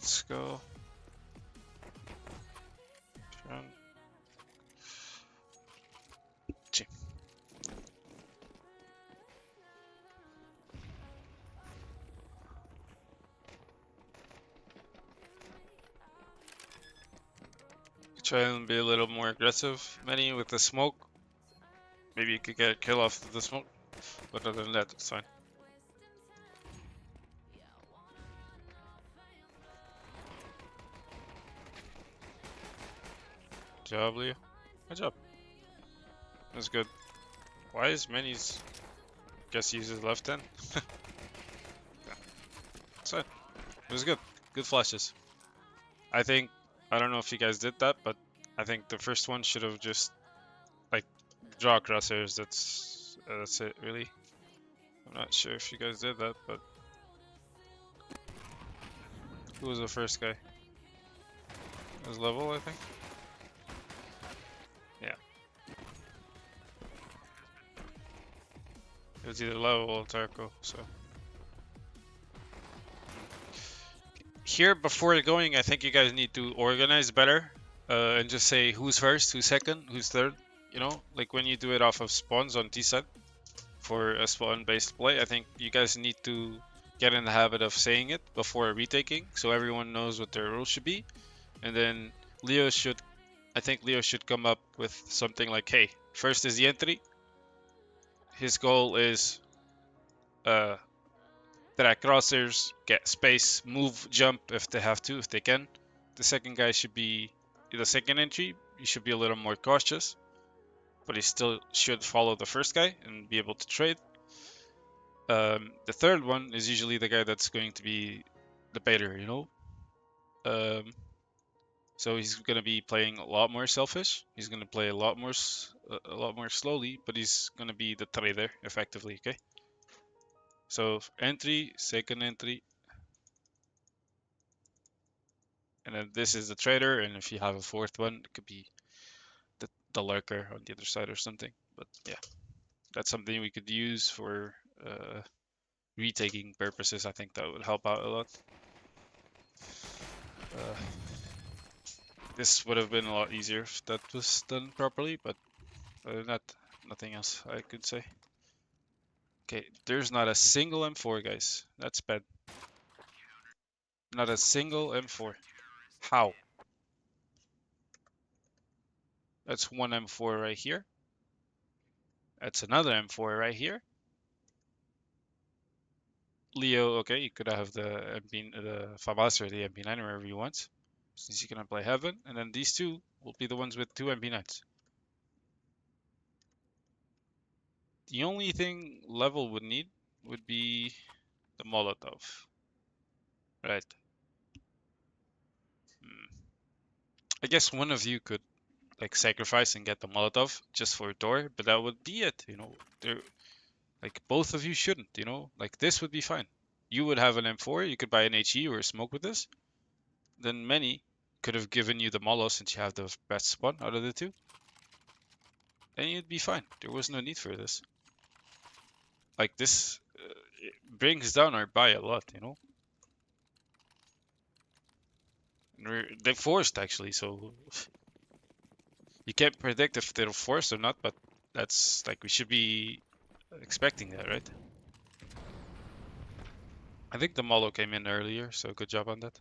Let's go. Run. Gee. Try and be a little more aggressive, Many, with the smoke. Maybe you could get a kill off the smoke, but other than that, it's fine. Good job, Leo. Good job. That's good. Why is Manny's... Guess he uses left hand? It's fine. It was good. Good flashes. I don't know if you guys did that, but I think the first one should have just, like, draw crosshairs. That's it, really. I'm not sure if you guys did that, but... Who was the first guy? It was Level, I think? Yeah. It was either Level or Tarko, so... Here, before going, I think you guys need to organize better. And just say who's first, who's second, who's third. You know, like when you do it off of spawns on T-set for a spawn-based play, I think you guys need to get in the habit of saying it before retaking, so everyone knows what their rules should be. And then I think Leo should come up with something like, hey, first is the entry. His goal is track crossers, get space, move, jump if they have to, if they can. The second guy should be the second entry. You should be a little more cautious, but he still should follow the first guy and be able to trade. The third one is usually the guy that's going to be the baiter, you know. So he's gonna be playing a lot more selfish. He's gonna play a lot more slowly, but he's gonna be the trader effectively. Okay. So entry, second entry, and then this is the trader. And if you have a fourth one, it could be the lurker on the other side or something. But yeah, that's something we could use for retaking purposes. I think that would help out a lot. Uh, this would have been a lot easier if that was done properly, but other than that, nothing else I could say. Okay, there's not a single M4, guys. That's bad. Not a single M4. How? That's one M4 right here. That's another M4 right here. Leo, okay, you could have the FAMAS or the MP9 wherever you want, since you cannot play Heaven. And then these two will be the ones with two MP9s. The only thing Level would need would be the Molotov. Right. I guess one of you could like sacrifice and get the Molotov just for a door, but that would be it, you know. Like both of you shouldn't, you know. Like this would be fine. You would have an M4, you could buy an HE or a smoke with this. Then Many could have given you the Molo since you have the best spawn out of the two. And you'd be fine. There was no need for this. Like this it brings down our buy a lot, you know. They're forced actually, so you can't predict if they're forced or not, but that's like we should be expecting that, right? I think the Molo came in earlier, so good job on that.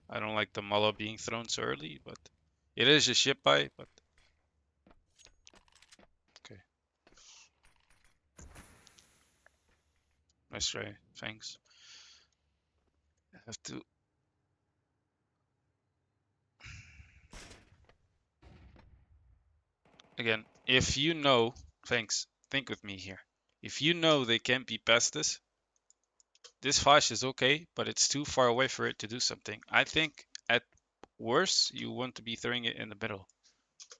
I don't like the Molo being thrown so early, but it is a ship buy, but okay. Nice try, thanks. I have to. Again, if you know, thanks, think with me here. If you know they can't be past this flash is okay, but it's too far away for it to do something. I think at worst, you want to be throwing it in the middle.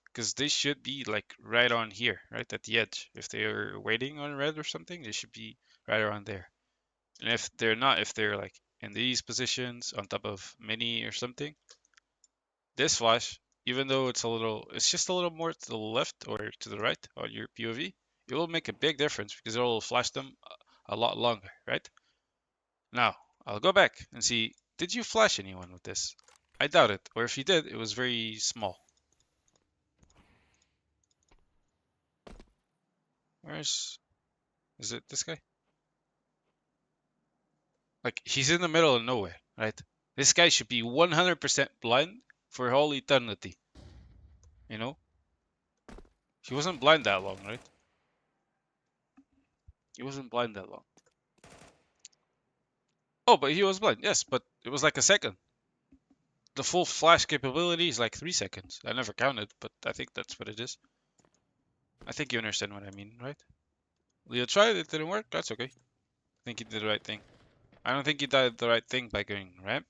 Because they should be like right on here, right at the edge. If they're waiting on red or something, they should be right around there. And if they're not, if they're like in these positions on top of Mini or something, this flash, even though it's just a little more to the left or to the right on your POV, it will make a big difference because it will flash them a lot longer, right? Now, I'll go back and see Did you flash anyone with this? I doubt it. Or if you did, it was very small. Where's... Is it this guy? Like, he's in the middle of nowhere, right? This guy should be 100% blind for whole eternity. You know? He wasn't blind that long, right? He wasn't blind that long. Oh, but he was blind, yes, but it was like a second. The full flash capability is like 3 seconds. I never counted, but I think that's what it is. I think you understand what I mean, right? Leo tried, it didn't work, that's okay. I think he did the right thing. I don't think he did the right thing by going ramp.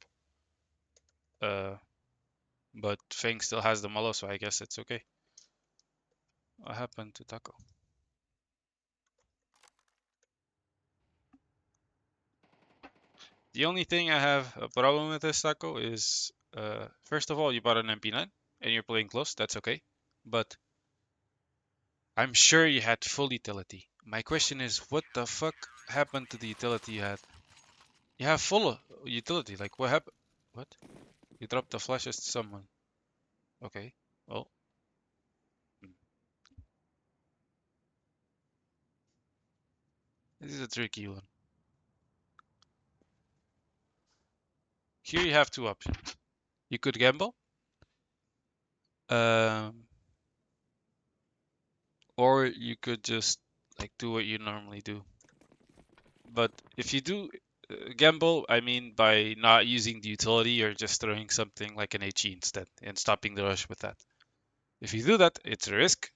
But Fang still has the Molo, so I guess it's okay. What happened to Taco? The only thing I have a problem with this Taco is, first of all, you bought an MP9 and you're playing close, that's okay. But I'm sure you had full utility. My question is, what the fuck happened to the utility you had? You have full utility, like what happened? What? You dropped the flashes to someone. Okay, well. hmm. This is a tricky one. Here you have two options. You could gamble, um, or you could just like do what you normally do. But if you do gamble, I mean by not using the utility, you're just throwing something like an HE instead and stopping the rush with that. If you do that, it's a risk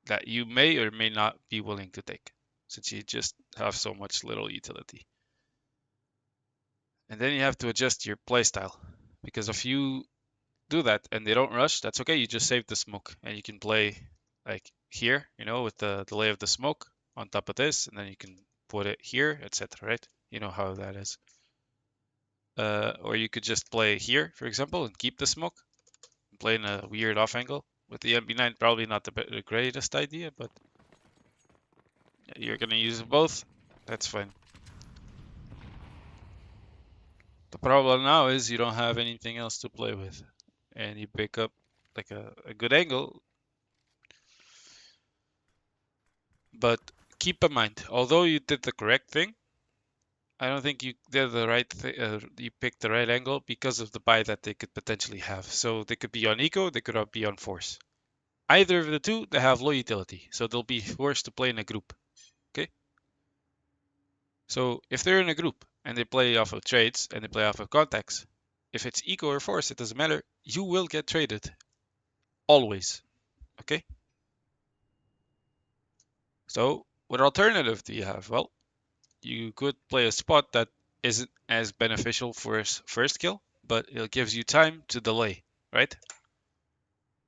that you may or may not be willing to take, since you just have so much little utility. And then you have to adjust your playstyle, because if you do that and they don't rush, that's okay. You just save the smoke and you can play like here, with the delay of the smoke on top of this, and then you can put it here, etc. Right? You know how that is. Or you could just play here, for example, and keep the smoke, and play in a weird off angle. With the MP9, probably not the greatest idea, but you're gonna use both. That's fine. The problem now is you don't have anything else to play with, and you pick up like a good angle. But keep in mind, although you did the correct thing, I don't think you did the right thing. You picked the right angle because of the buy that they could potentially have. So they could be on eco, they could be on force. Either of the two, they have low utility, so they'll be forced to play in a group. Okay. So if they're in a group and they play off of trades and they play off of contacts, if it's eco or force, it doesn't matter. You will get traded always. Okay. So what alternative do you have? Well, you could play a spot that isn't as beneficial for a first kill, but it gives you time to delay, right?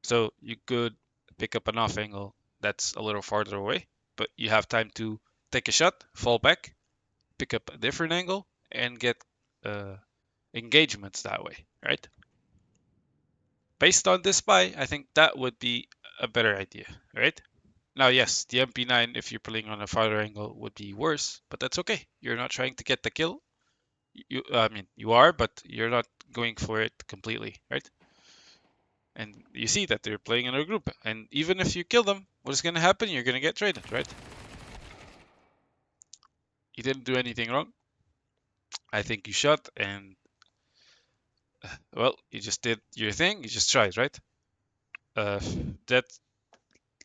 So you could pick up an off angle that's a little farther away, but you have time to take a shot, fall back, pick up a different angle, and get uh, engagements that way, right? Based on this buy, I think that would be a better idea, right? Now, yes, the MP9, if you're playing on a farther angle, would be worse, but that's okay. You're not trying to get the kill. I mean, you are, but you're not going for it completely, right? And you see that they're playing in a group, and even if you kill them, what is going to happen? You're going to get traded, right? You didn't do anything wrong. I think you shot, and well, you just did your thing. You just tried, right? Uh, that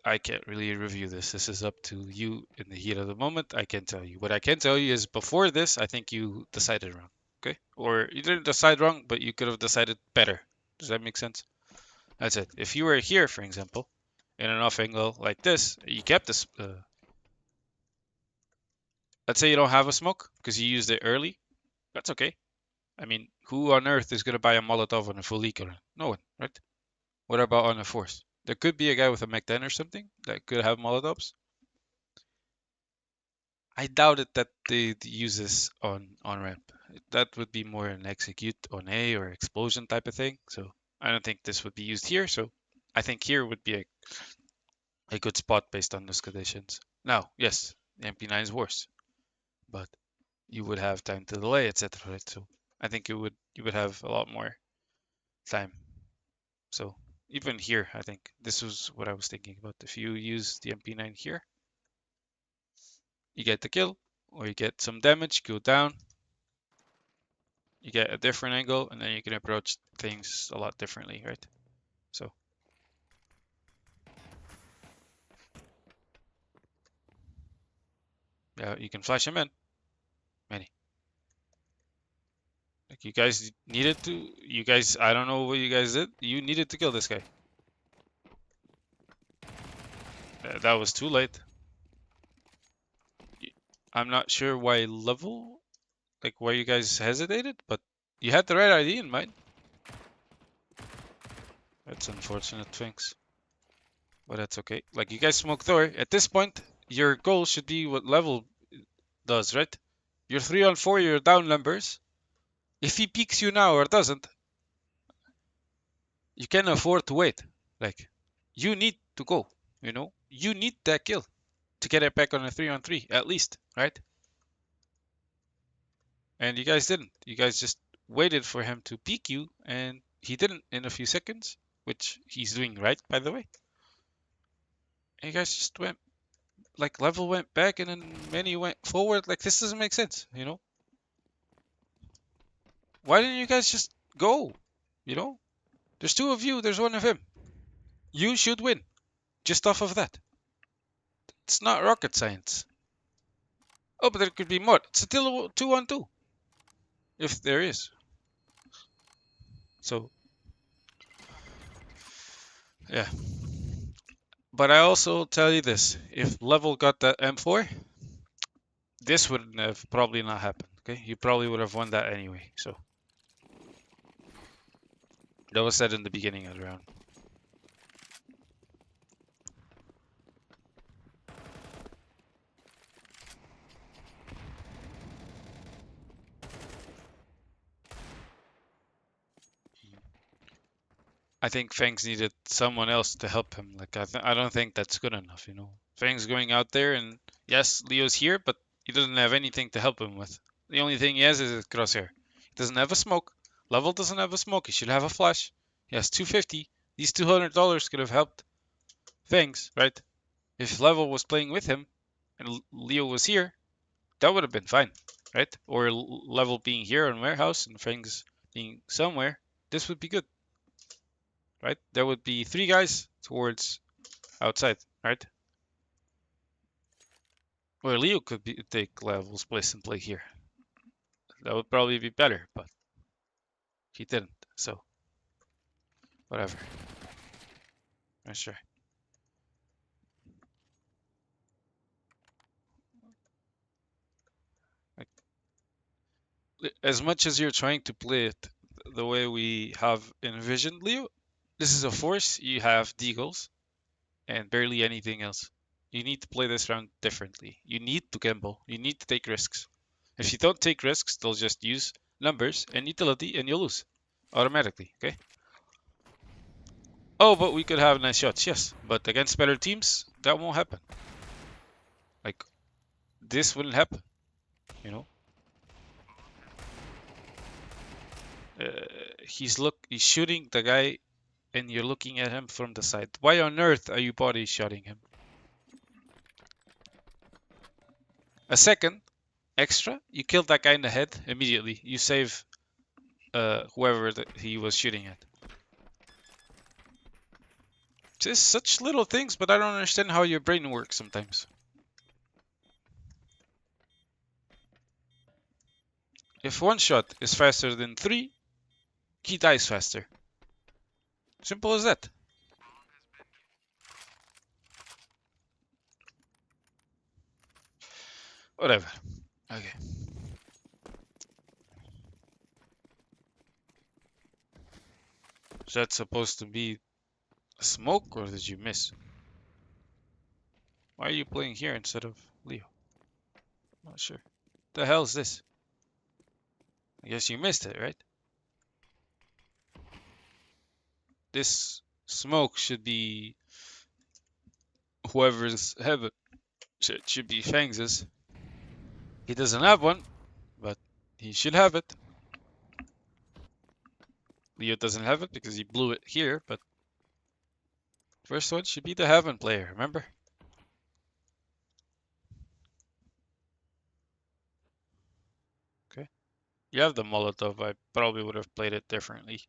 I can't really review this. This is up to you in the heat of the moment. I can't tell you. What I can tell you is before this, I think you decided wrong. Okay? Or you didn't decide wrong, but you could have decided better. Does that make sense? That's it. If you were here, for example, in an off angle like this, you kept this. Let's say you don't have a smoke because you used it early. That's okay. I mean, who on earth is going to buy a Molotov on a full eco? No one, right? What about on a force? There could be a guy with a Mac 10 or something that could have Molotovs. I doubt it that they'd use this on ramp. That would be more an execute on A or explosion type of thing. So I don't think this would be used here. So I think here would be a good spot based on those conditions. Now, yes, the MP9 is worse, but you would have time to delay, etc. Right? So I think you would have a lot more time. So even here, I think this was what I was thinking about. If you use the MP9 here, you get the kill, or you get some damage, go down, you get a different angle, and then you can approach things a lot differently, right? So yeah, you can flash him in. Many. Like you guys needed to. You guys, I don't know what you guys did. You needed to kill this guy. That was too late. I'm not sure why level, like why you guys hesitated, but you had the right idea in mind. That's unfortunate, things. But that's okay. Like you guys smoked Thor. At this point, your goal should be what level does, right? You're 3-on-4, you're down numbers. If he peeks you now or doesn't, you can afford to wait. Like, you need to go, you know? You need that kill to get it back on a 3-on-3, at least, right? And you guys didn't. You guys just waited for him to peek you, and he didn't in a few seconds, which he's doing right, by the way. And you guys just went, like, level went back, and then many went forward. Like, this doesn't make sense, you know? Why didn't you guys just go? You know? There's two of you, there's one of him. You should win, just off of that. It's not rocket science. Oh, but there could be more. It's still 2-on-2. If there is. So, yeah. But I also tell you this. If Level got that M4, this would have probably not happened. Okay? You probably would have won that anyway. So, that was said in the beginning of the round. I think Fangs needed someone else to help him. Like I don't think that's good enough, you know. Fangs going out there, and yes, Leo's here, but he doesn't have anything to help him with. The only thing he has is his crosshair. He doesn't have a smoke. Level doesn't have a smoke. He should have a flash. He has 250. These $200 could have helped Fangs, right? If Level was playing with him and Leo was here, that would have been fine, right? Or Level being here on warehouse and Fangs being somewhere. This would be good, right? There would be three guys towards outside, right? Or Leo could take Level's place and play here. That would probably be better, but he didn't, so whatever. Let's try. Like, as much as you're trying to play it the way we have envisioned, Leo, this is a force. You have deagles and barely anything else. You need to play this round differently. You need to gamble. You need to take risks. If you don't take risks, they'll just use numbers and utility and you'll lose automatically, okay? Oh, but we could have nice shots, yes. But against better teams, that won't happen. Like, this wouldn't happen, you know? He's shooting the guy and you're looking at him from the side. Why on earth are you body shotting him? A second extra, you killed that guy in the head immediately. You save whoever he was shooting at. Just such little things, but I don't understand how your brain works sometimes. If one shot is faster than three, he dies faster. Simple as that. Whatever. Okay. Is that supposed to be a smoke or did you miss? Why are you playing here instead of Leo? Not sure. The hell is this? I guess you missed it, right? This smoke should be whoever's have it. Should be Fangs's. He doesn't have one, but he should have it. Leo doesn't have it because he blew it here, but first one should be the Heaven player, remember? Okay. You have the Molotov. I probably would have played it differently.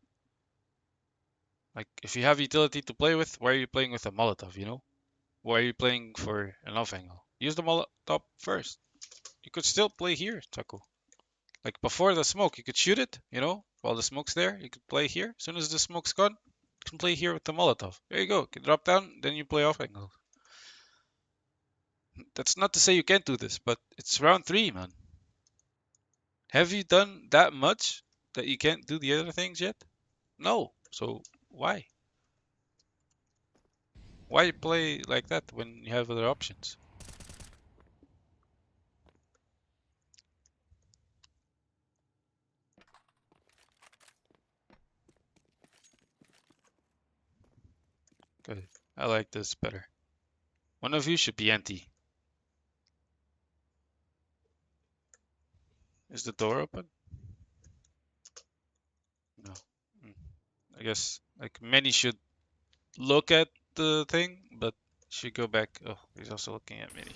Like, if you have utility to play with, why are you playing with a Molotov, you know? Why are you playing for an off angle? Use the Molotov first. You could still play here, Taco. Like, before the smoke, you could shoot it, you know? While the smoke's there, you could play here. As soon as the smoke's gone, you can play here with the Molotov. There you go. You can drop down, then you play off angle. That's not to say you can't do this, but it's round 3, man. Have you done that much that you can't do the other things yet? No. So why? Why play like that when you have other options? Good. I like this better. One of you should be anti. Is the door open? No. Mm. I guess like many should look at the thing, but should go back. Oh, he's also looking at Mini.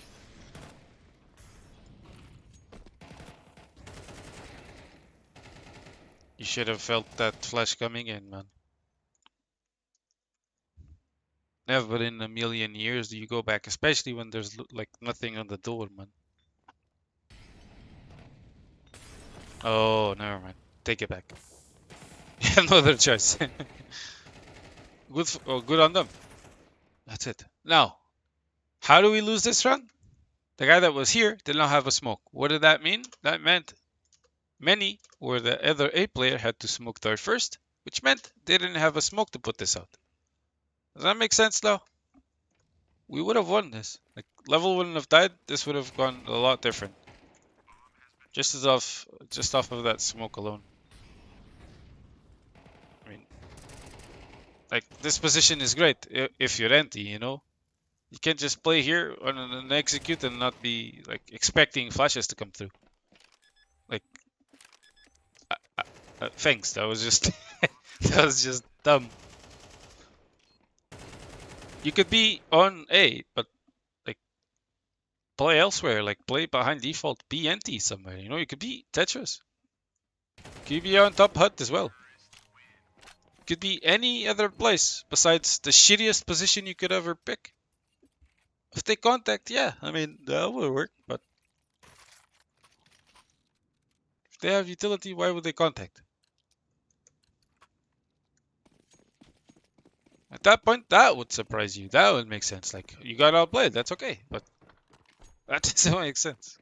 You should have felt that flash coming in, man. Never in a million years do you go back, especially when there's like nothing on the door, man. Oh, never mind. Take it back. You have no other choice. Good on them. That's it. Now, how do we lose this run? The guy that was here did not have a smoke. What did that mean? That meant many or the other A player had to smoke third first, which meant they didn't have a smoke to put this out. Does that make sense now? We would have won this. Like level wouldn't have died. This would have gone a lot different. Just off of that smoke alone. I mean, like this position is great if you're empty, you know. You can't just play here and execute and not be like expecting flashes to come through. Like, thanks. That was just that was just dumb. You could be on A, but like play elsewhere. Like play behind default. Be empty somewhere. You know, you could be Tetris. Could be on top hut as well. Could be any other place besides the shittiest position you could ever pick. If they contact, yeah, I mean that would work. But if they have utility, why would they contact? At that point, that would surprise you. That would make sense. Like you got outplayed, that's okay. But that doesn't make sense.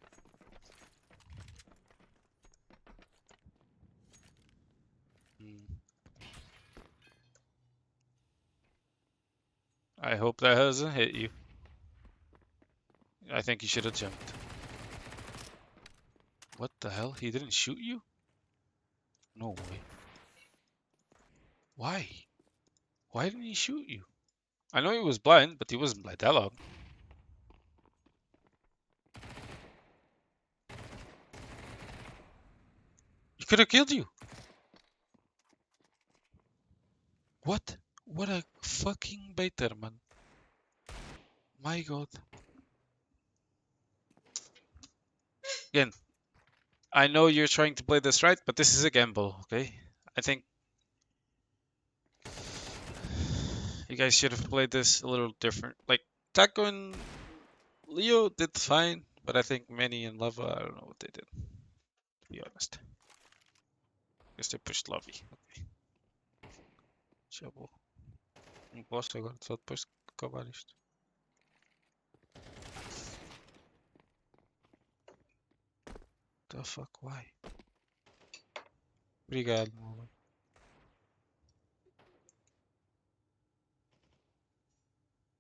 Hmm. I hope that hasn't hit you. I think you should have jumped. What the hell? He didn't shoot you? No way. Why? Why didn't he shoot you? I know he was blind, but he wasn't blind that long. He could have killed you. What? What a fucking baiter, man. My god. Again, I know you're trying to play this right, but this is a gamble, okay? I think you guys should have played this a little different. Like, Taco and Leo did fine, but I think Manny and Lava, I don't know what they did, to be honest. Guess they pushed Lovey. Okay. Chabo. Não posso agora, só depois que acabar isto. The fuck, why? Obrigado, meu.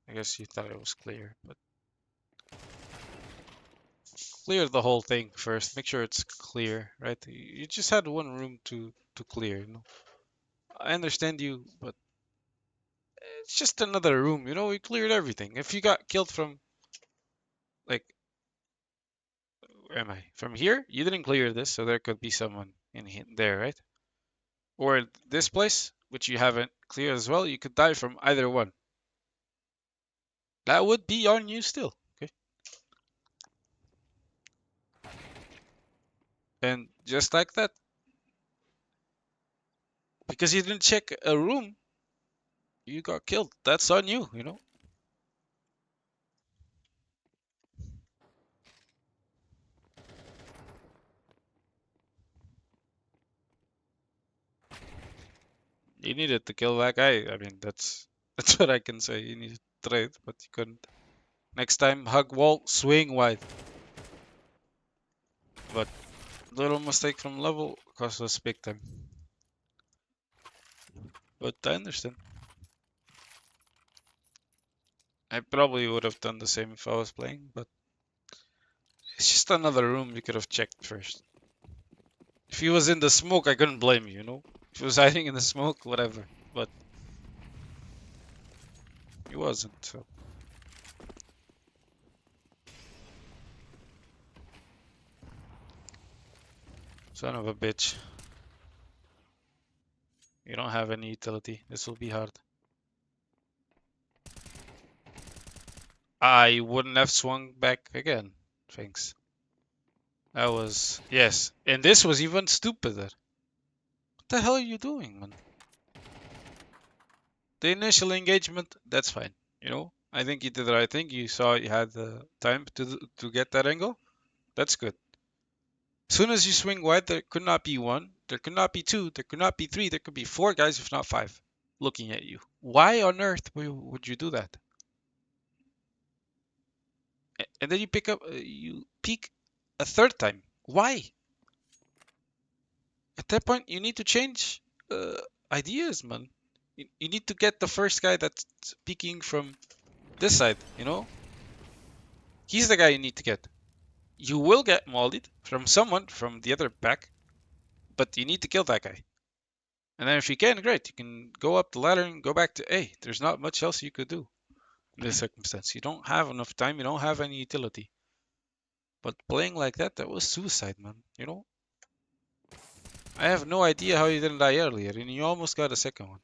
I guess you thought it was clear, but clear the whole thing first. Make sure it's clear, right? You just had one room to clear, you know. I understand you, but it's just another room, you know. We cleared everything. If you got killed from like, where am I? From here, you didn't clear this, so there could be someone in there, right? or this place, which you haven't cleared as well, you could die from either one. That would be on you still. Okay. And just like that, because you didn't check a room, you got killed. That's on you, you know? You needed to kill that guy. I mean, that's what I can say. You needed to trade, but you couldn't. Next time, hug wall, swing wide. But little mistake from level cost us big time. But I understand. I probably would have done the same if I was playing, but it's just another room you could have checked first. If he was in the smoke, I couldn't blame you, you know? If he was hiding in the smoke, whatever. But he wasn't, so. Son of a bitch. You don't have any utility. This will be hard. I wouldn't have swung back again. Thanks. That was... Yes. And this was even stupider. What the hell are you doing, man? The initial engagement, that's fine. You know? I think you did the right thing. You saw you had the time to get that angle. That's good. As soon as you swing wide, there could not be one. There could not be two. There could not be three. There could be four guys, if not five, looking at you. Why on earth would you do that? And then you peek a third time. Why? At that point, you need to change ideas, man. You need to get the first guy that's peeking from this side, you know? He's the guy you need to get. You will get mollied from someone from the other pack, but you need to kill that guy. And then if you can, great. You can go up the ladder and go back to A. There's not much else you could do in this circumstance. You don't have enough time. You don't have any utility. But playing like that, that was suicide, man. You know? I have no idea how you didn't die earlier, and you almost got a second one.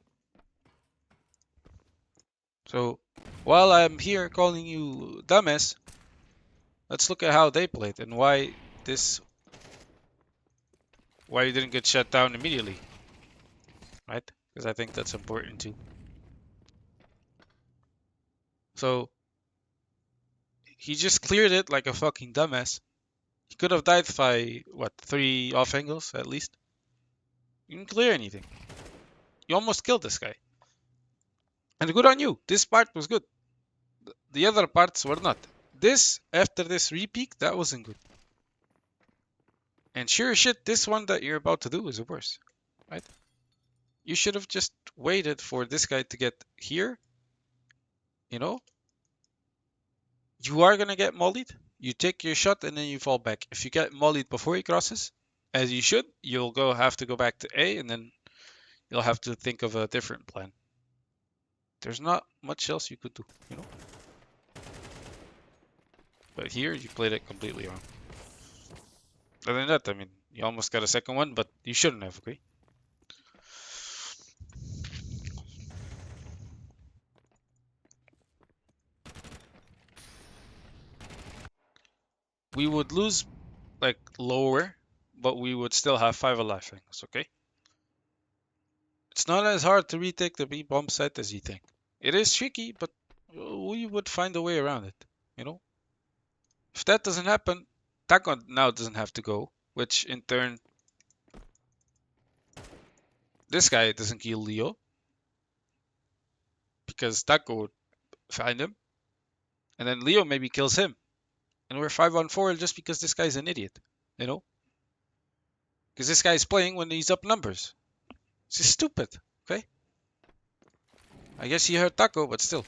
So, while I'm here calling you dumbass, let's look at how they played and why you didn't get shut down immediately, right? Because I think that's important too. So, he just cleared it like a fucking dumbass. He could have died by, what, 3 off angles at least? You didn't clear anything. You almost killed this guy. And good on you. This part was good. The other parts were not. This, after this repeak, that wasn't good. And sure as shit, this one that you're about to do is worse, right? You should have just waited for this guy to get here, you know? You are gonna get mollied. You take your shot and then you fall back. If you get mollied before he crosses, as you should, you'll have to go back to A and then you'll have to think of a different plan. There's not much else you could do, you know? But here, you played it completely wrong. Other than that, I mean, you almost got a second one, but you shouldn't have, okay? We would lose, like, lower, but we would still have 5 alive things, okay? It's not as hard to retake the B-bomb site as you think. It is tricky, but we would find a way around it, you know? If that doesn't happen, Taco now doesn't have to go, which in turn, this guy doesn't kill Leo, because Taco would find him, and then Leo maybe kills him. And we're 5-on-4 just because this guy's an idiot, you know? Because this guy's playing when he's up numbers. It's just stupid, okay? I guess he hurt Taco, but still.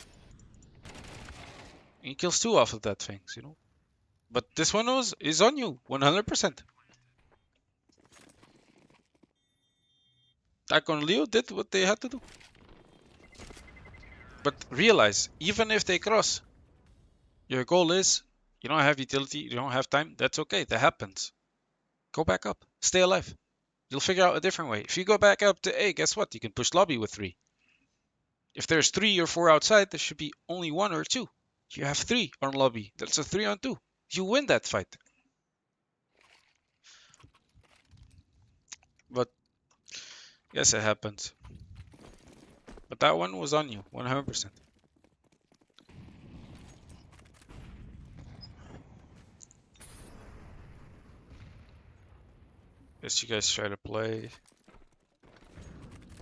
He kills 2 off of that things, you know? But this one is on you, 100%. Taco and Leo did what they had to do. But realize, even if they cross, your goal is, you don't have utility, you don't have time, that's okay, that happens. Go back up, stay alive. You'll figure out a different way. If you go back up to A, guess what? You can push lobby with 3. If there's 3 or 4 outside, there should be only 1 or 2. You have 3 on lobby. That's a 3-on-2. You win that fight. But yes, it happens. But that one was on you, 100%. Guess you guys try to play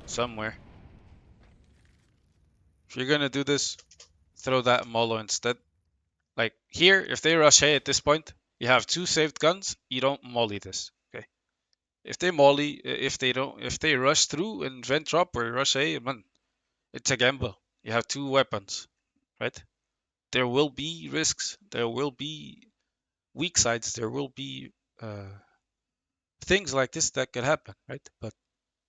somewhere. If you're gonna do this, throw that Molo instead. Like here, if they rush A at this point, you have 2 saved guns. You don't molly this. Okay. If they molly, if they rush through and vent drop or rush A, man, it's a gamble. You have 2 weapons, right? There will be risks. There will be weak sides. There will be things like this that could happen, right? But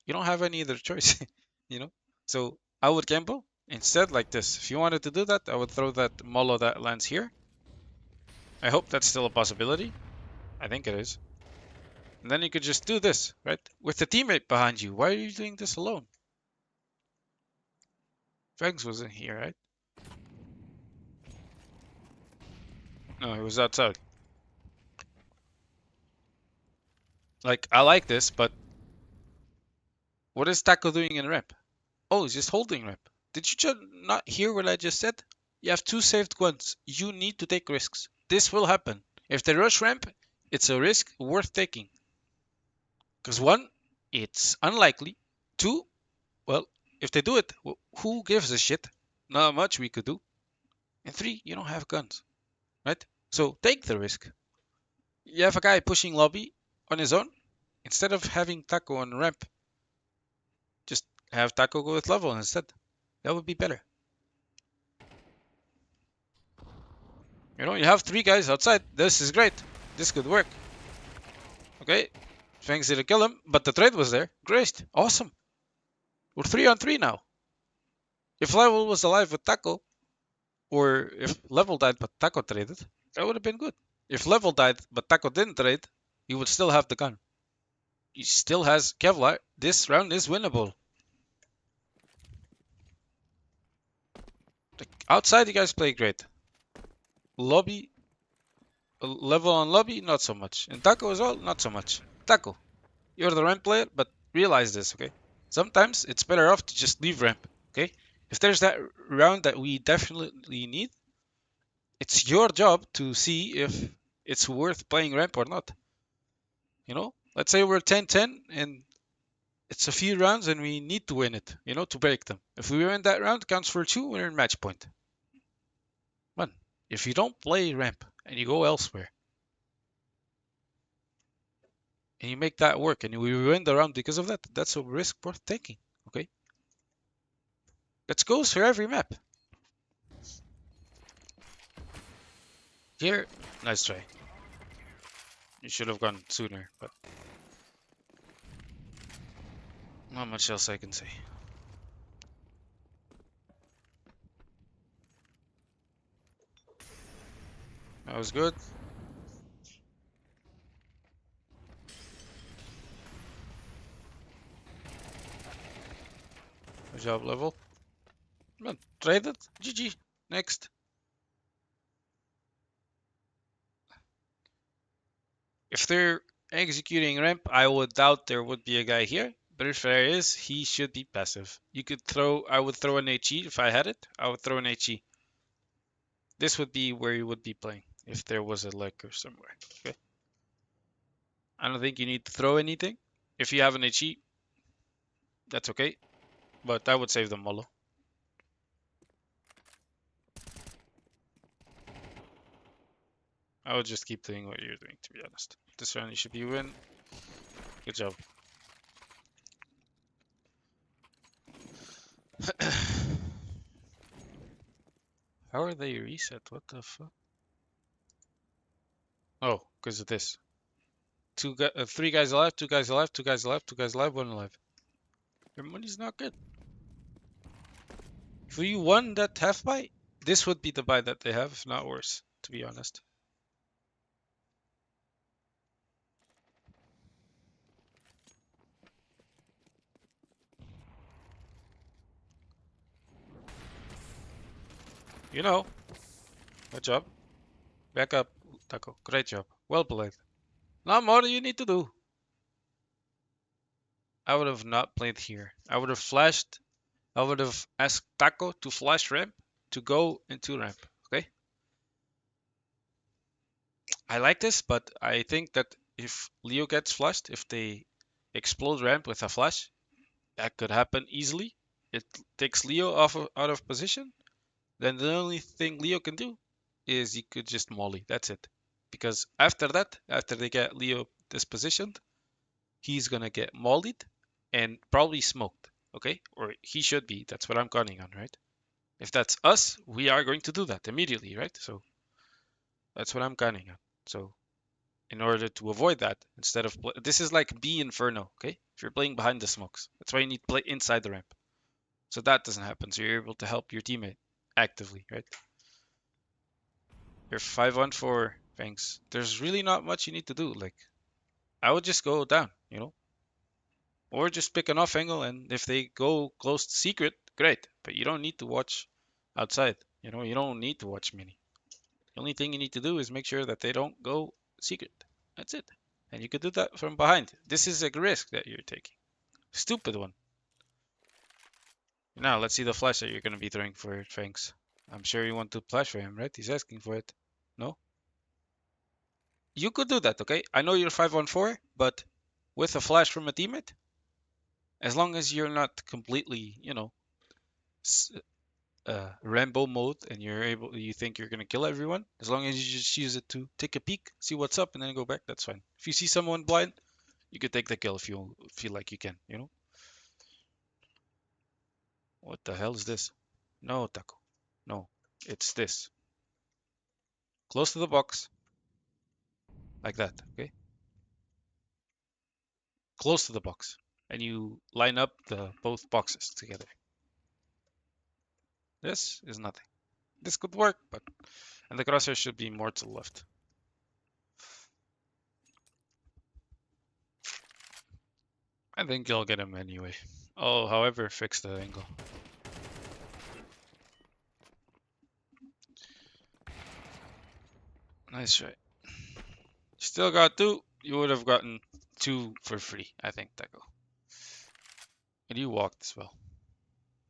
you don't have any other choice, you know? So I would gamble instead like this. If you wanted to do that, I would throw that Molo that lands here. I hope that's still a possibility. I think it is. And then you could just do this, right? With the teammate behind you. Why are you doing this alone? Fangs wasn't here, right? No, he was outside. Like, I like this, but what is Taco doing in ramp? Oh, he's just holding ramp. Did you just not hear what I just said? You have 2 saved guns. You need to take risks. This will happen. If they rush ramp, it's a risk worth taking. Because 1, it's unlikely. 2, well, if they do it, who gives a shit? Not much we could do. And 3, you don't have guns, right? So take the risk. You have a guy pushing lobby on his own. Instead of having Taco on ramp, just have Taco go with level instead. That would be better. You know, you have 3 guys outside. This is great. This could work. Okay. Fangs didn't kill him, but the trade was there. Great. Awesome. We're 3-on-3 now. If Level was alive with Taco, or if Level died but Taco traded, that would have been good. If Level died but Taco didn't trade, he would still have the gun. He still has Kevlar. This round is winnable. Outside, you guys play great. Lobby, level on lobby, not so much. And Taco as well, not so much. Taco, you're the ramp player, but realize this, okay? Sometimes it's better off to just leave ramp, okay? If there's that round that we definitely need, it's your job to see if it's worth playing ramp or not. You know, let's say we're 10-10 and it's a few rounds and we need to win it, you know, to break them. If we win that round, counts for 2, we're in match point. One, if you don't play ramp and you go elsewhere and you make that work and we win the round because of that, that's a risk worth taking, okay? That goes for every map. Here, nice try. You should have gone sooner, but not much else I can say. That was good. Good job, level. Come on, trade it. GG. Next. If they're executing ramp, I would doubt there would be a guy here. But if there is, he should be passive. You could throw, I would throw an HE if I had it. I would throw an HE. This would be where you would be playing if there was a lurker somewhere. Okay. I don't think you need to throw anything. If you have an HE, that's okay. But I would save the Molo. I would just keep doing what you're doing, to be honest. This round you should be win. Good job. How are they reset? What the fuck? Oh, because of this. 3 guys alive, 2 guys alive, 2 guys alive, 2 guys alive, 1 alive. Your money's not good. If you won that half buy, this would be the buy that they have, if not worse, to be honest. You know. Good job. Back up, Taco. Great job. Well played. Not more you need to do. I would have not played here. I would have flashed. I would have asked Taco to flash ramp to go into ramp. Okay? I like this, but I think that if Leo gets flashed, if they explode ramp with a flash, that could happen easily. It takes Leo out of position. Then the only thing Leo can do is he could just molly. That's it. Because after that, after they get Leo dispositioned, he's gonna get mollied and probably smoked. Okay? Or he should be. That's what I'm counting on, right? If that's us, we are going to do that immediately, right? So that's what I'm counting on. So in order to avoid that, instead of this is like B Inferno, okay? If you're playing behind the smokes, that's why you need to play inside the ramp. So that doesn't happen. So you're able to help your teammate actively, right? You're 5-1-4 Fangs. There's really not much you need to do. Like I would just go down, or just pick an off angle, and if they go close to secret, great. But you don't need to watch outside. You don't need to watch mini. The only thing you need to do is make sure that they don't go secret. That's it. And you could do that from behind. This is a risk that you're taking. Stupid one. Now let's see the flash that you're gonna be throwing for Fangs. I'm sure you want to flash for him, right? He's asking for it. No? You could do that, okay? I know you're 5-1-4, but with a flash from a teammate, as long as you're not completely, Rambo mode and you think you're gonna kill everyone, as long as you just use it to take a peek, see what's up, and then go back, that's fine. If you see someone blind, you could take the kill if you feel like you can. What the hell is this? No, Taco. No, it's this. Close to the box, like that, okay? Close to the box. And you line up the both boxes together. This is nothing. This could work, but and the crosshair should be more to the left. I think you'll get him anyway. Oh, however, fix the angle. Nice try. Still got two. You would have gotten two for free, I think, Taco. And you walked as well.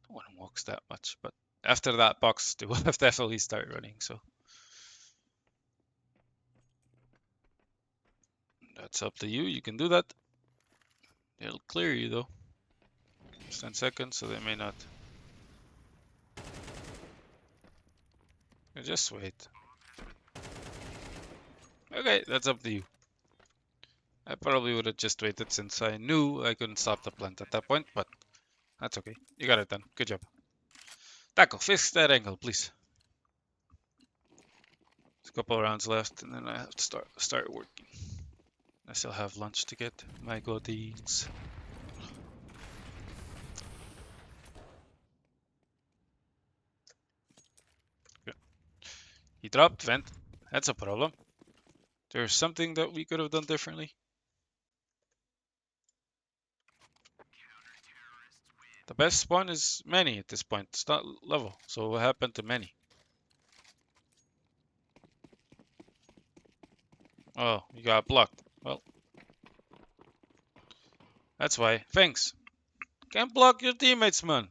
No one walks that much, but after that box, they will have definitely start running, so that's up to you. You can do that. It'll clear you though. It's 10 seconds, so they may not. Just wait. Okay, that's up to you. I probably would have just waited since I knew I couldn't stop the plant at that point, but that's okay. You got it done. Good job. Taco, fix that angle, please. There's a couple rounds left, and then I have to start working. I still have lunch to get. My goodies. Good. He dropped vent. That's a problem. There's something that we could have done differently. The best spawn is Manny at this point. It's not level. So what happened to Manny? Oh, you got blocked. Well, that's why. Thanks. Can't block your teammates, man.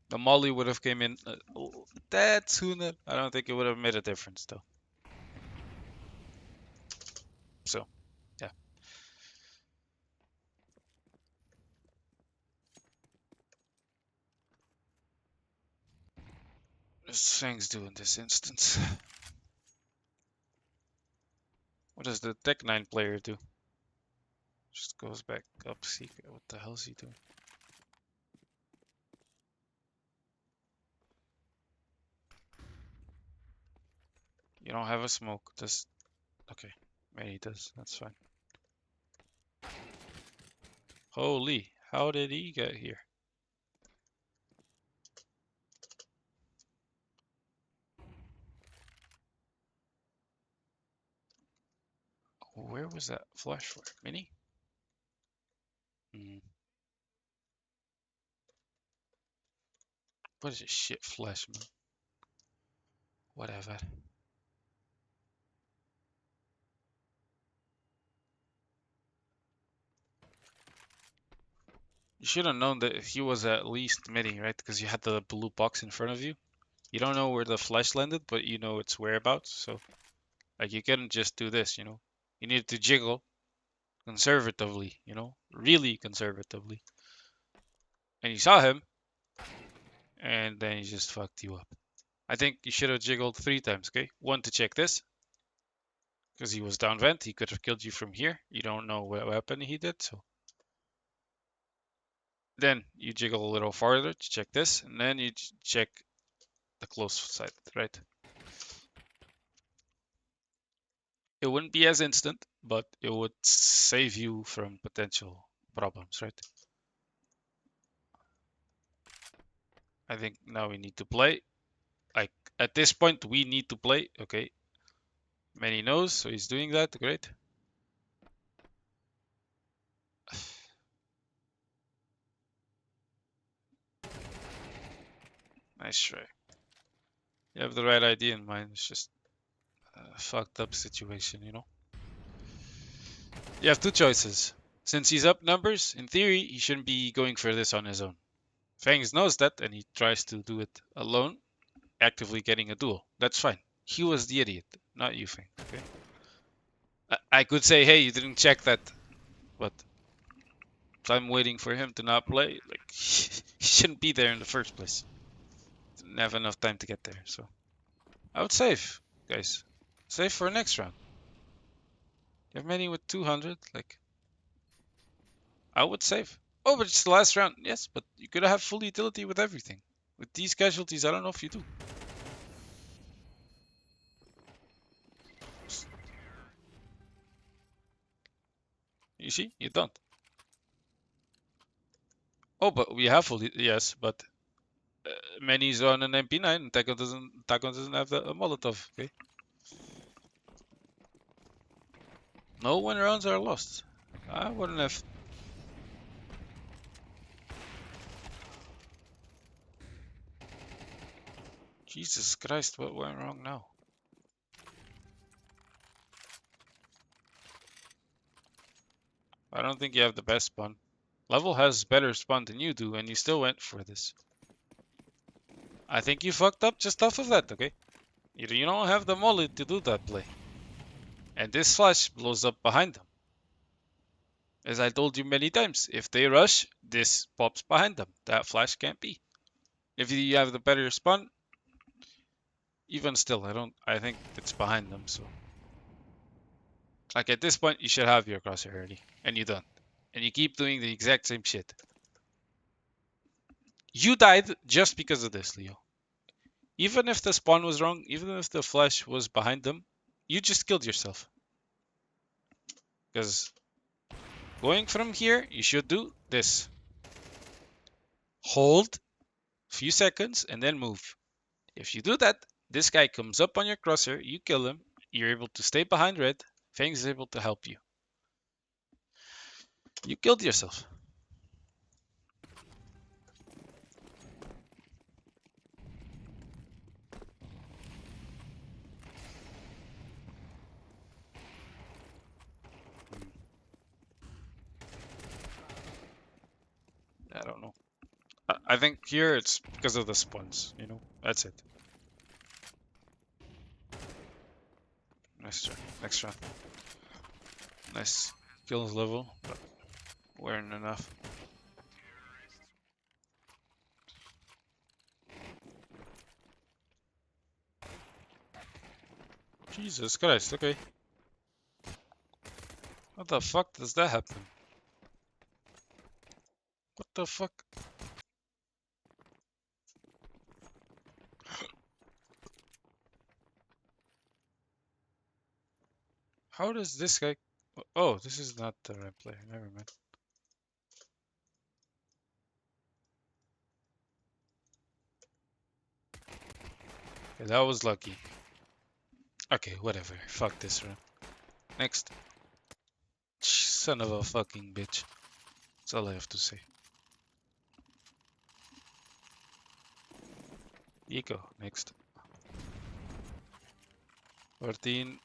The molly would have came in that sooner. I don't think it would have made a difference though. So, yeah. There's things do in this instance. What does the Tech 9 player do? Just goes back up secret. What the hell is he doing? You don't have a smoke. Just okay. Maybe he does. That's fine. Holy, how did he get here? Where was that flash for? Mini? Hmm. What is this shit flash, man? Whatever. You should have known that he was at least midi, right? Because you had the blue box in front of you. You don't know where the flash landed, but you know its whereabouts. So, like, you couldn't just do this, you know? You needed to jiggle conservatively, you know? Really conservatively. And you saw him, and then he just fucked you up. I think you should have jiggled 3 times, okay? One to check this, because he was down vent. He could have killed you from here. You don't know what weapon he did, so. Then you jiggle a little farther to check this, and then you check the close side, right? It wouldn't be as instant, but it would save you from potential problems, right? I think now we need to play. Like, at this point, we need to play, okay? Manny knows, so he's doing that, great. Nice try. You have the right idea in mind, it's just a fucked up situation, you know? You have 2 choices. Since he's up numbers, in theory, he shouldn't be going for this on his own. Fangs knows that, and he tries to do it alone, actively getting a duel. That's fine. He was the idiot, not you, Fang, okay? I could say, hey, you didn't check that, but I'm waiting for him to not play. Like, he shouldn't be there in the first place. Didn't have enough time to get there, so. I would save, guys. Save for next round. You have many with 200, like, I would save. Oh, but it's the last round. Yes, but you could have full utility with everything. With these casualties, I don't know if you do. You see? You don't. Oh, but we have full, yes, but Manny's on an MP9 and Taco doesn't have a Molotov, okay? No 1 rounds are lost. I wouldn't have. Jesus Christ, what went wrong now? I don't think you have the best spawn. Level has better spawn than you do, and you still went for this. I think you fucked up just off of that, okay? You don't have the mullet to do that play. And this flash blows up behind them. As I told you many times, if they rush, this pops behind them. That flash can't be. If you have the better spawn, even still, I think it's behind them, so. Like at this point, you should have your crosshair already. And you don't. And you keep doing the exact same shit. You died just because of this, Leo. Even if the spawn was wrong, even if the flash was behind them, you just killed yourself. Because going from here, you should do this. Hold a few seconds and then move. If you do that, this guy comes up on your crosshair, you kill him, you're able to stay behind red, Fangs is able to help you. You killed yourself. I don't know. I think here it's because of the spawns, you know? That's it. Nice try. Next round. Nice kills level, but weren't enough. Jesus Christ, okay. What the fuck does that happen? What the fuck? How does this guy... Oh, this is not the right player. Never mind. Okay, that was lucky. Okay, whatever. Fuck this round. Next. Son of a fucking bitch. That's all I have to say. Eco next. 14.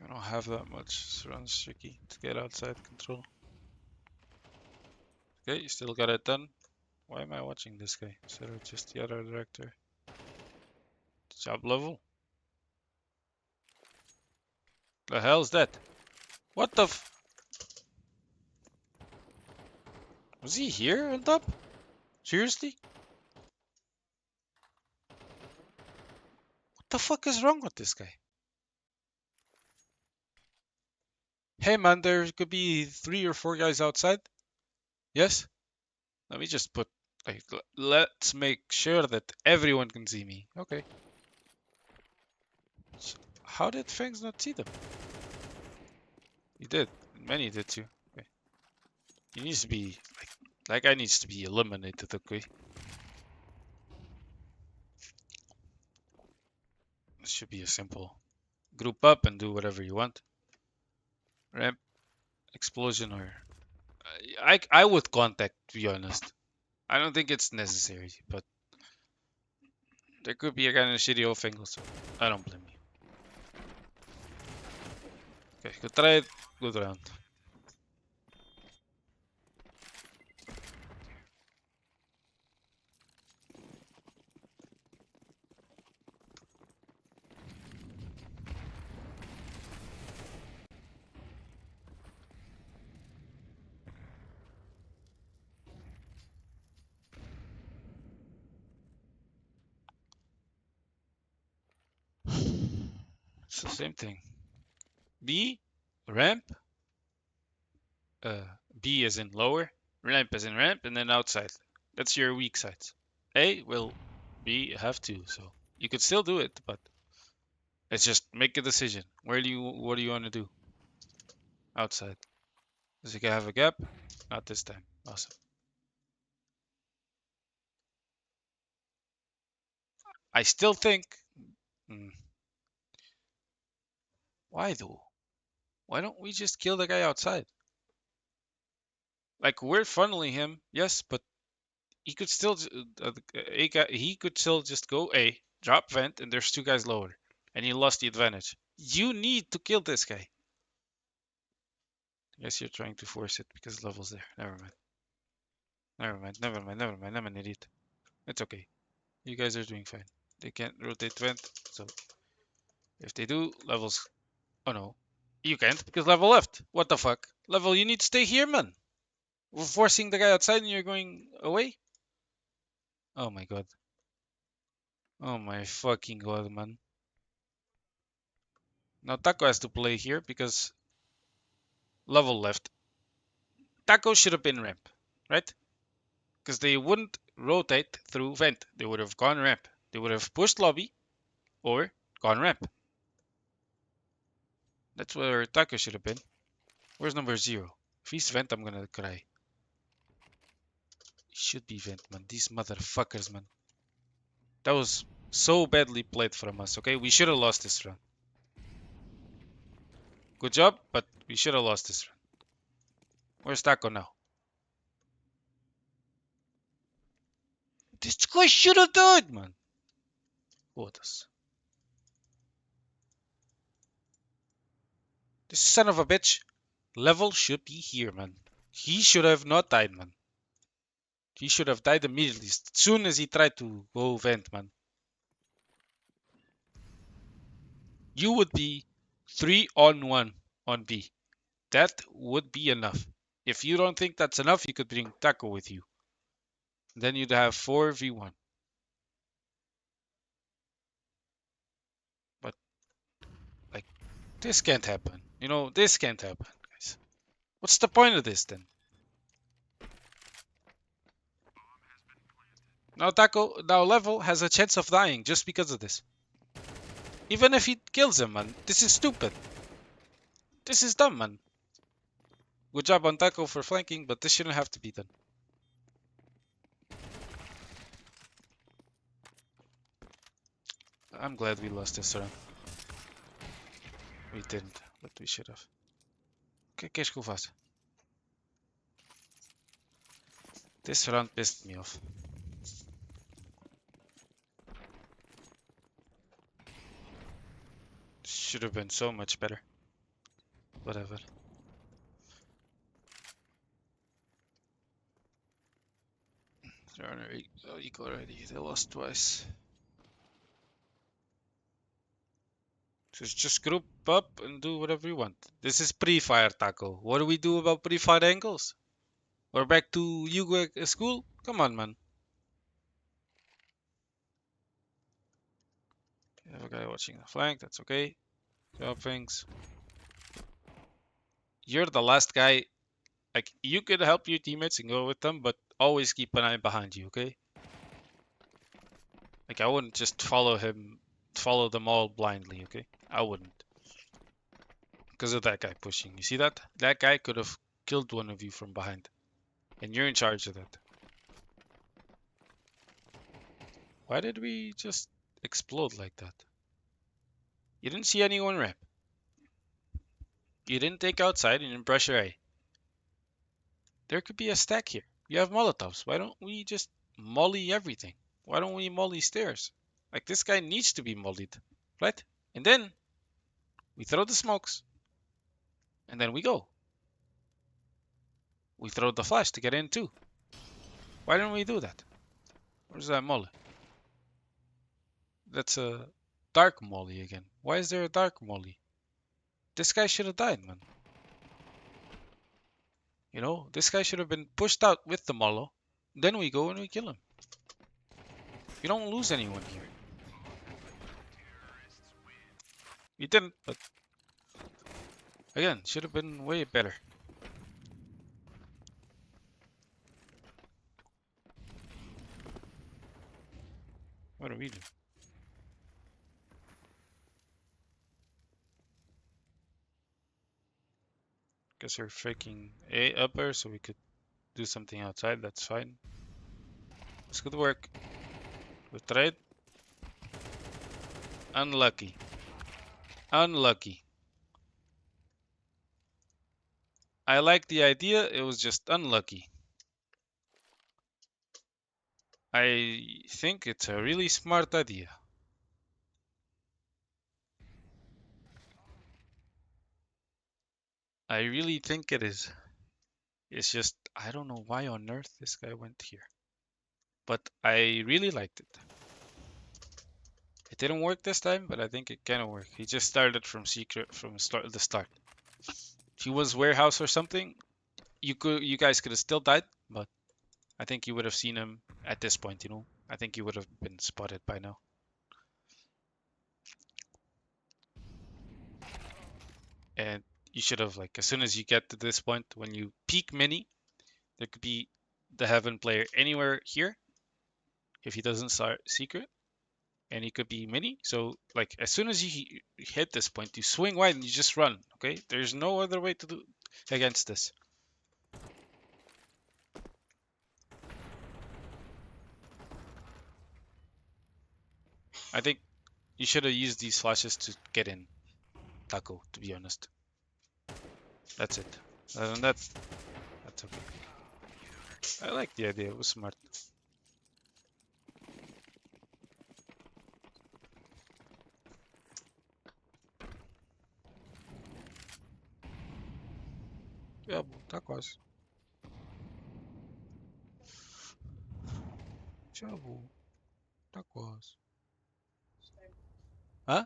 I don't have that much. This runs tricky to get outside control. Okay, still got it done. Why am I watching this guy instead of just the other director? Job level? The hell's that? What the f- Was he here on top? Seriously? What the fuck is wrong with this guy? Hey man, there could be 3 or 4 guys outside. Yes? Let me just put, like, let's make sure that everyone can see me. Okay. How did Fangs not see them? He did. Many did too. Okay. He needs to be, that guy needs to be eliminated, okay? This should be a simple group up and do whatever you want. Ramp, explosion, or I would contact, to be honest. I don't think it's necessary, but there could be a kind of shitty old angle, so I don't blame you. Okay, good try, good round. It's the same thing. B, ramp, uh, B is in lower, ramp is in ramp, and then outside. That's your weak sides. A will B have to, so you could still do it, but it's just make a decision. What do you want to do? Outside. Does he have a gap? Not this time. Awesome. I still think. Hmm, why though? Why don't we just kill the guy outside? Like we're funneling him, yes, but he could still he could still just go A, drop vent, and there's 2 guys lower, and he lost the advantage. You need to kill this guy. Yes, you're trying to force it because level's there. Never mind. Never mind. Never mind. Never mind. I'm an idiot. It's okay. You guys are doing fine. They can't rotate vent, so if they do, levels. Oh no, you can't because level left. What the fuck? Level, you need to stay here, man. We're forcing the guy outside and you're going away? Oh my god. Oh my fucking god, man. Now Taco has to play here because level left. Taco should have been ramp, right? Because they wouldn't rotate through vent. They would have gone ramp. They would have pushed lobby or gone ramp. That's where Taco should have been. Where's number 0? If he's vent, I'm gonna cry. He should be vent, man. These motherfuckers, man. That was so badly played from us, okay? We should have lost this round. Good job, but we should have lost this round. Where's Taco now? This guy should have died, man. What is? This son of a bitch. Level should be here, man. He should have not died, man. He should have died immediately, as soon as he tried to go vent, man. You would be 3-on-1 on B. That would be enough. If you don't think that's enough, you could bring Taco with you. Then you'd have 4v1. But, like, this can't happen. You know, this can't happen, guys. What's the point of this then? Now Level has a chance of dying just because of this. Even if he kills him, man. This is stupid. This is dumb, man. Good job on Taco for flanking, but this shouldn't have to be done. I'm glad we lost this round. We didn't, but we should have. que queres que eu faça? This round pissed me off. Should have been so much better. Whatever. They're on equal already. They lost twice. Just group up and do whatever you want. This is pre-fire, Taco. What do we do about pre-fire angles? We're back to you school? Come on, man. You have a guy watching the flank. That's okay. Job things. You're the last guy. Like, you could help your teammates and go with them, but always keep an eye behind you, okay? Like, I wouldn't just follow them all blindly, okay? I wouldn't. Because of that guy pushing. You see that? That guy could have killed one of you from behind. And you're in charge of that. Why did we just explode like that? You didn't see anyone ramp. You didn't take outside, you didn't pressure A. There could be a stack here. You have Molotovs. Why don't we just molly everything? Why don't we molly stairs? Like, this guy needs to be mollied, right? And then we throw the smokes. And then we go. We throw the flash to get in too. Why don't we do that? Where's that molly? That's a dark molly again. Why is there a dark molly? This guy should have died, man. You know, this guy should have been pushed out with the mollo. Then we go and we kill him. You don't lose anyone here. We didn't, but again, should have been way better. What do we do? Guess we're faking A upper so we could do something outside. That's fine. This could work. We tried. Unlucky. Unlucky. I like the idea, it was just unlucky. I think it's a really smart idea. I really think it is. It's just, I don't know why on earth this guy went here. But I really liked it. It didn't work this time, but I think it can work. He just started from secret from the start. If he was warehouse or something, you guys could have still died, but I think you would have seen him at this point, you know. I think he would have been spotted by now. And you should have, like, as soon as you get to this point, when you peak mini, there could be the heaven player anywhere here if he doesn't start secret, and he could be mini. So, like, as soon as you hit this point, you swing wide and you just run, okay? There's no other way to do against this. I think you should have used these flashes to get in, Taco, to be honest. That's it. Other than that, that's okay. I like the idea, it was smart. Yeah, tak was. Trouble. Tak was. Hã?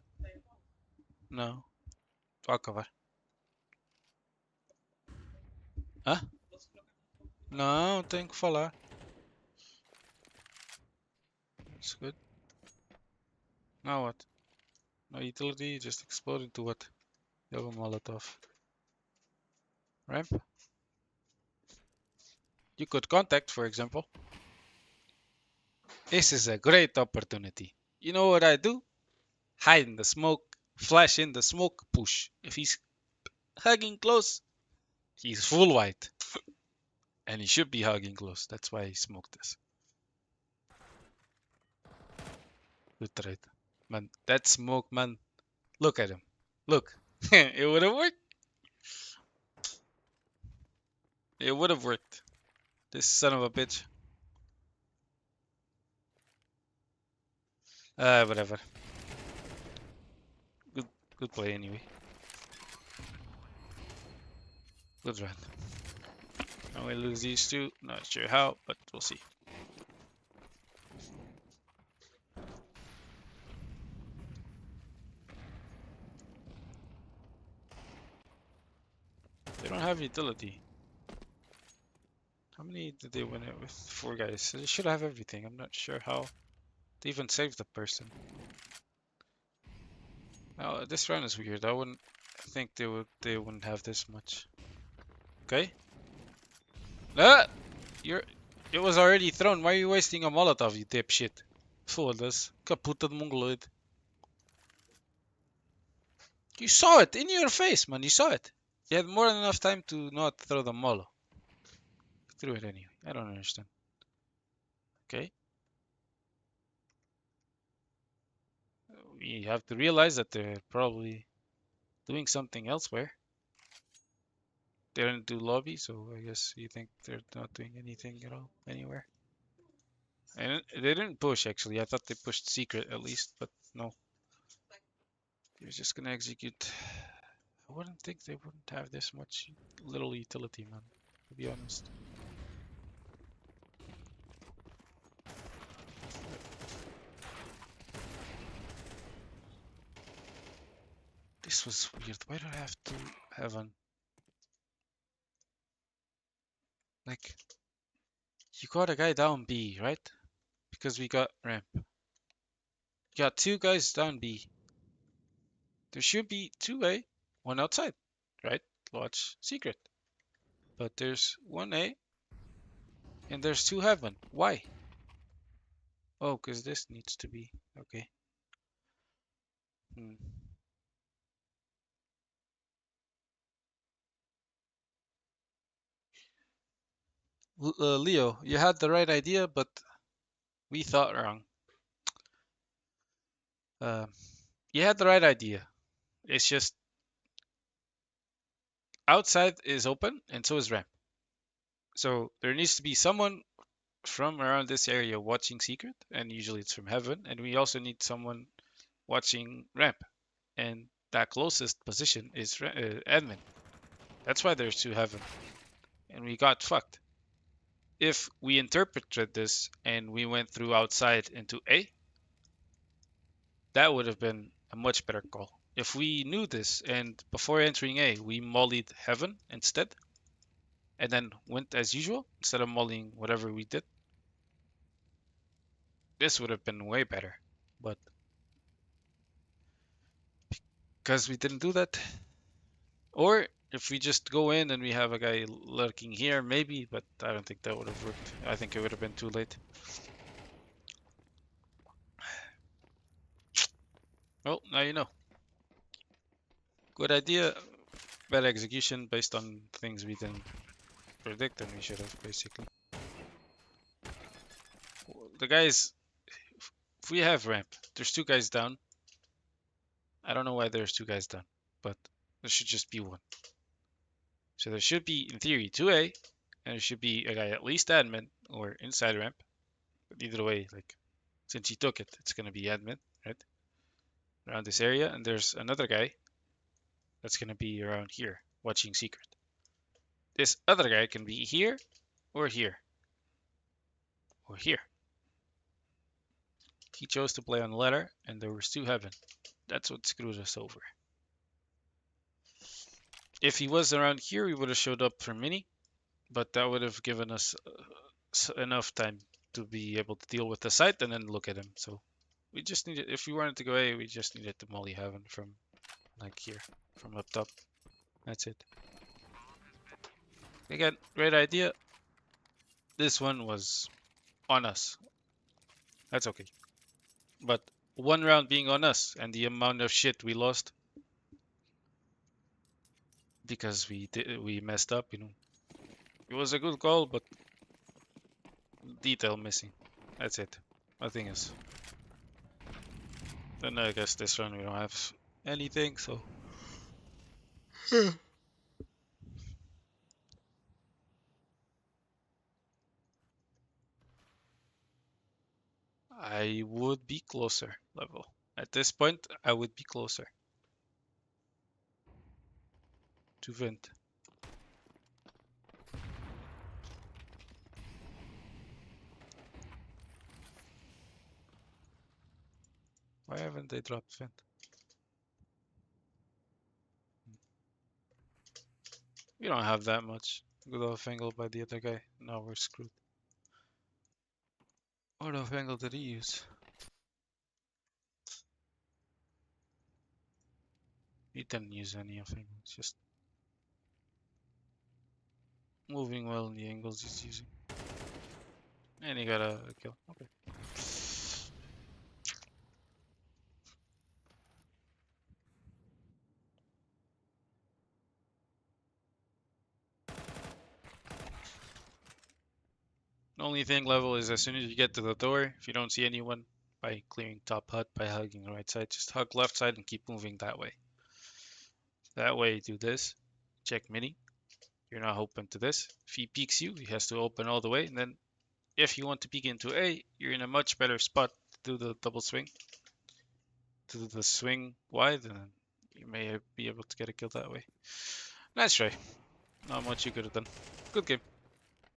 Não. Tô a acabar. Hã? Não, tenho que falar. That's good. Now what? No utility, just explode into what? You have a Molotov. Ramp? You could contact, for example. This is a great opportunity. You know what I do? Hide in the smoke, flash in the smoke, push. If he's hugging close, he's full white. And he should be hugging close. That's why he smoked this. Good trade. Man, that smoke, man. Look at him. Look. It would have worked. It would have worked. This son of a bitch. Whatever. Good, good play anyway. Good run. Now we lose these two. Not sure how, but we'll see. They don't have utility. How many did they win it with? 4 guys. So they should have everything. I'm not sure how they even saved the person. Now this round is weird. I wouldn't think they wouldn't have this much. Okay. Ah! It was already thrown. Why are you wasting a Molotov, you dipshit? Foda-se. Caputa de mongoloid. You saw it in your face, man. You saw it. You had more than enough time to not throw the Molo. Threw it anyway. I don't understand. Okay. We have to realize that they're probably doing something elsewhere. They didn't do lobby, so I guess you think they're not doing anything at all anywhere. And they didn't push actually. I thought they pushed secret at least, but no. They're just gonna execute. I wouldn't think they wouldn't have this much little utility, man. To be honest. This was weird. Why do I have to have an like? You got a guy down B, right? Because we got ramp. You got 2 guys down B. There should be 2A, 1 outside, right? Watch secret. But there's 1A and there's 2 heaven. Why? Oh, because this needs to be okay. Hmm. Leo, you had the right idea, but we thought wrong. Uh, you had the right idea. It's just outside is open and so is ramp. So there needs to be someone from around this area watching secret, and usually it's from heaven. And we also need someone watching ramp, and that closest position is admin. That's why there's 2 heaven, and we got fucked. If we interpreted this and we went through outside into A, that would have been a much better call. If we knew this and before entering A, we mollied heaven instead, and then went as usual instead of mollying whatever we did, this would have been way better. But because we didn't do that, or if we just go in and we have a guy lurking here, maybe, but I don't think that would have worked. I think it would have been too late. Well, now you know. Good idea, bad execution based on things we didn't predict and we should have, basically. The guys, if we have ramp, there's 2 guys down. I don't know why there's 2 guys down, but there should just be 1. So there should be, in theory, 2A, and there should be a guy at least admin or inside ramp. But either way, like, since he took it, it's gonna be admin, right? Around this area, and there's another guy that's gonna be around here, watching secret. This other guy can be here, or here, or here. He chose to play on the ladder, and there was 2 heaven. That's what screwed us over. If he was around here, we would have showed up for mini, but that would have given us enough time to be able to deal with the site and then look at him. So we just needed, if we wanted to go A, we just needed to molly heaven from like here, from up top. That's it. Again, great idea. This one was on us. That's okay. But 1 round being on us and the amount of shit we lost because we messed up, you know. It was a good call, but detail missing. That's it. Nothing else. Then I guess this run we don't have anything, so I would be closer level. At this point, I would be closer to vent. Why haven't they dropped vent? We don't have that much. Good off angle by the other guy. Now we're screwed. What off angle did he use? He didn't use any off angle. It's just moving well in the angles he's using. And he got a kill. Okay. The only thing level is as soon as you get to the door, if you don't see anyone, by clearing top hut, by hugging the right side, just hug left side and keep moving that way. That way, do this. Check mini. You're not open to this. If he peeks you, he has to open all the way. And then if you want to peek into A, you're in a much better spot to do the double swing. To do the swing wide, and you may be able to get a kill that way. Nice try. Not much you could have done. Good game.